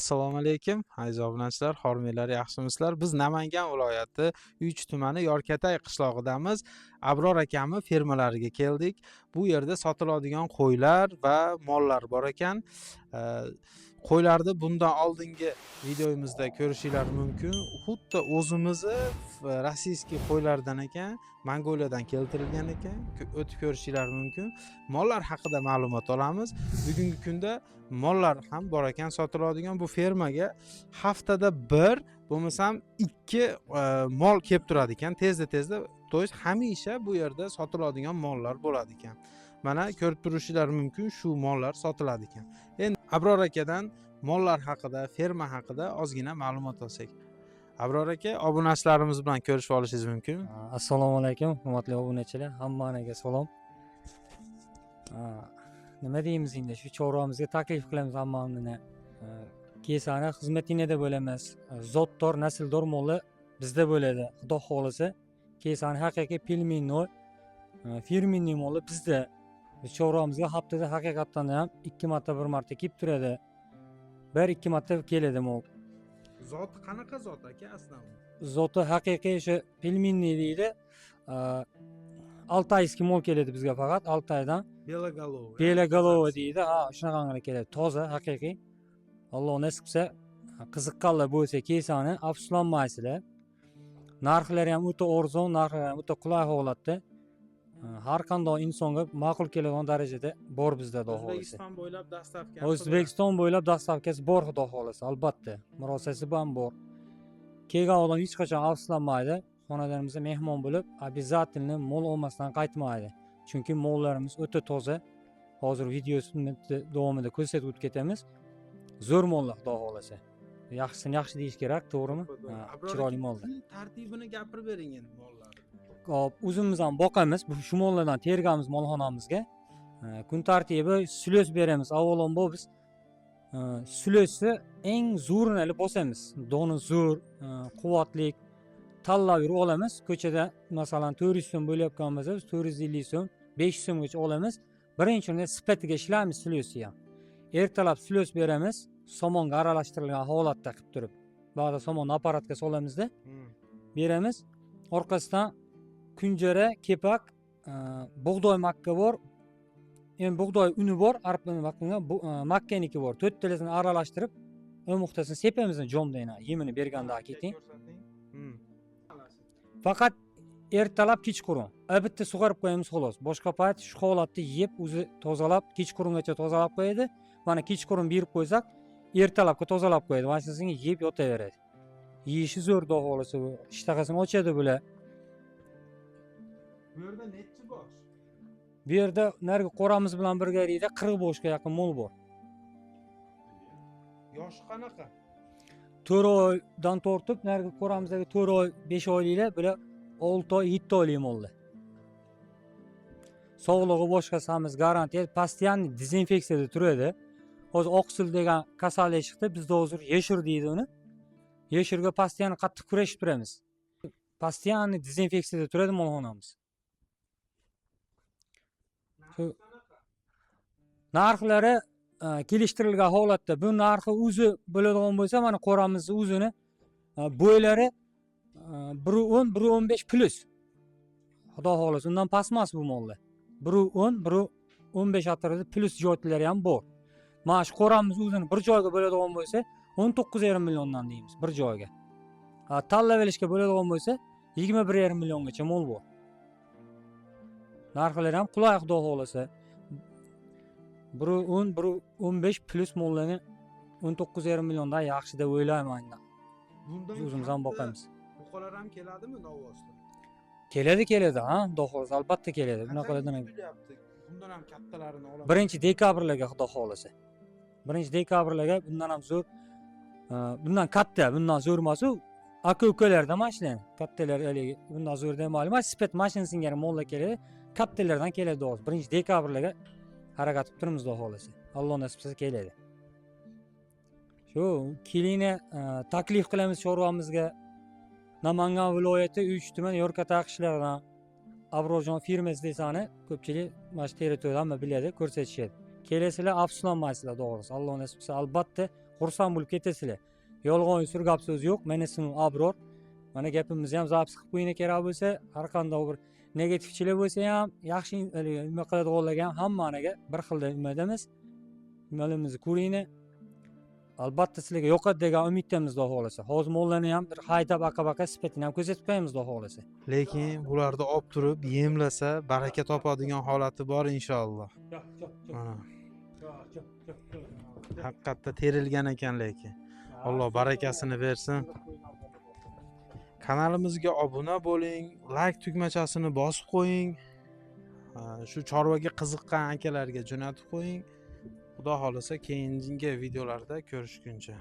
Assalomu alaykum, aziz obunachilar, xormeylar, yaxshimisizlar? Biz Namangan viloyati Uch tumani Yorkatay qishlog'idamiz. Abror akamni fermalariga keldik. Bu yerda sotiladigan qo'ylar va mollar bor ekan. Qo'ylarni bundan oldingi videomizda ko'rishingiz mumkin. Xuddi o'zimizni rossiyskiy qo'ylardan ekan, Mongoliyadan keltirilgan ekan. O'tib ko'rishingiz mumkin. Mollar haqida ma'lumot olamiz. Bugungi kunda mollar ham bor ekan sotiladigan. Bu fermaga haftada bir bo'lmasam 2 mol kelib turadi ekan. Tezda to есть hamisha bu yerda sotiladigan mollar bo'ladi ekan. Mana ko'rib turishingiz mumkin, shu mollar sotiladi ekan. Endi Abror akadan mollar haqida, ferma haqida ozgina ma'lumot olsak. Abror aka, obunachilarimiz bilan ko'rishib olishingiz mumkin. Assalomu alaykum, hurmatli obunachilar, hammangizga salom. Nima deymiz endi, shu chorvamizga taklif qilamiz hammani. Kesani xizmatingizda bo'lamiz. Zotdor, nasldor mollar bizda bo'ladi. Xudo xolisa, kesani haqiqiy pelmennoy, firmenniy mollar bizda. Biz chorvamizga haftada haqiqatdan ham 2 marta, 1 marta kelib turadi. 1-2 marta keladi mol. Zoti qanaqa zot aka aslan? Zoti haqiqiy o'sha pelmenniy deydi. Altayskiy mol keladi bizga faqat Altaydan. Belagolov deydi. Shunaqangilar keladi. Toza, haqiqiy. Alloh nasib qilsa, qiziqqanlar bo'lsa kesani afsuslanmaysizlar. Narxlari ham o'ta arzon, narxlari ham o'ta qulay holatda. Har qanday insonga ma'qul keladigan darajada bor bizda, xudo xolisa. O'zbekiston bo'ylab dastavka. O'zbekiston bo'ylab dastavkasi bor, xudo xolisa, albatta. Murosasi ham bor. Kelgan odam hech qachon afsuslanmaydi. Xonadonimizga mehmon bo'lib, обязательно mol olmasdan qaytmaydi. Chunki mollarimiz o'ta toza. Hozir video davomida ko'rsatib o'tib ketamiz. Zo'r mollar, xudo xolasa. Yaxshisini yaxshi deyish kerak, to'g'rimi? Chiroyli mollar. Tartibini gapirib bering endi mollarni. Hop, o'zimiz ham boqamiz. Shu mollardan tergamiz molxonamizga. Kun tartibi sulos beramiz. Avvalambor biz sulosni eng zo'rini bosamiz. Doni zo'r, quvvatli tanlab yurib olamiz. Ko'chada masalan 400 so'm bo'layotgan bo'lsa, 450 so'm, 500 so'mgacha olamiz. Birinchi o'rinda sifatiga ishlaymiz sulosni ham. Ertalab sulos beramiz, somonga aralashtirilgan holatda qilib turib. Ba'da somonni apparatga solamizda, beramiz. Orqasidan kunjara, kepak, bug'doy makka bor. Endi bug'doy uni bor, arpaning makkaniki bor. 4 talasini aralashtirib, o'muqtasini sepamiz jomdayna, yemini bergandan keyin. Faqat ertalab kechqurun. Bitta sug'arib qo'yamiz xolos. Boshqa payt shu holatda yeb, o'zi tozalab, kechqurungacha tozalab qo'yadi. Mana kechqurun berib qo'ysak, ertalabga tozalab qo'yadi. Mana shunga yeb yotaveradi. Yeyishi zo'r, xudo xolisa, ishtahasini ochadi bular. Bu yerda nechi bosh? Bu yerda narigi qo'ramiz bilan birgalikda 40 boshga yaqin mol bor. Yoshi qanaqa? 4 oydan tortib, narigi qo'ramizdagi 4 oy, 5 oyliklar, bular 6 oy, 7 oylik mollar. Sog'lig'i boshqasi hamiz garantiya, постоянный dezinfeksiyada turadi. Hozir oqsil degan kasallik chiqdi, bizda hozir yeshir deydi uni. Yeshirga постоянный qattiq kurashib turamiz. Постоянный dezinfeksiyada turadi molxonamiz. Narxlari kelishtirilgan holatda, bu narxi o'zi bo'ladigan bo'lsa, mana qo'ramizning o'zini bo'ylari 1.10, 1.15 plus. Xudo xolasa, undan past emas bu mollar. 1.10, 1.15 atrofida plus joylari ham bor. Mana shu qo'ramiz o'zini bir joyga bo'ladigan bo'lsa, 19,5 milliondan deymiz bir joyga. Tanlab olishga bo'ladigan bo'lsa, 21,5 milliongacha mol bor. Narxlari ham qulay, xudo xolasa. 1.10, 1.15 plus mollarni 19,5 milliondan yaxshi deb o'ylayman. Bundan o'zimiz ham boqamiz. Buqalar ham keladimi Novvosda? Keladi, ha, xudo xolasa, albatta keladi. Bunaqalardan bundan ham kattalarini olamiz. 1-dekabrlarga, xudo xolasa. 1-dekabrlarga bundan ham zo'r, bundan katta, bundan zo'r emas u. Aka-ukalardan mashina. Kattalar haligi bundan zo'r demayman. Sipet mashina singari mollar keladi. Kattalardan keladi hozir. 1-dekabrlarga harakat qilib turibmiz, xudo xolasa. Alloh nasib qilsa keladi. Shu kelingni taklif qilamiz chorvamizga. Namangan viloyati Uch tuman Yorkatay qishlog'idan Abrorjon firmasi desani ko'pchilik mana shu territoriyadan biladi, ko'rsatishadi. Kelasizlar, afsuslanmaysizlar, to'g'risi. Alloh nasib qilsa, albatta xursand bo'lib ketasizlar. Yolg'on yusur gap so'z yo'q. Mana ismim Abror. Mana gapimizni ham zapis qilib qo'ying kerak bo'lsa, har qanday bir negativchilar bo'lsa ham, yaxshi nima qiladiganlarga hammaniga bir xilda nimadamiz. Nimalarimizni ko'ringlar. Albatta sizlarga yoqadi degan umiddamiz, Xudo xolasa. Hozir mollarni ham bir haydab aka-baka sifatini ham ko'rsatib qo'yamiz, Xudo xolasa. Lekin bularni olib turib yemlasa baraka topadigan holati bor inshaalloh. Mana haqiqatda terilgan ekan lekin. Alloh barakasini bersin. Kanalimizga obuna bo'ling, like tugmachasini bosib qo'ying. Shu chorvaga qiziqqan akalarga jo'natib qo'ying. Xudo xolasa keyingi videolarda ko'rishguncha.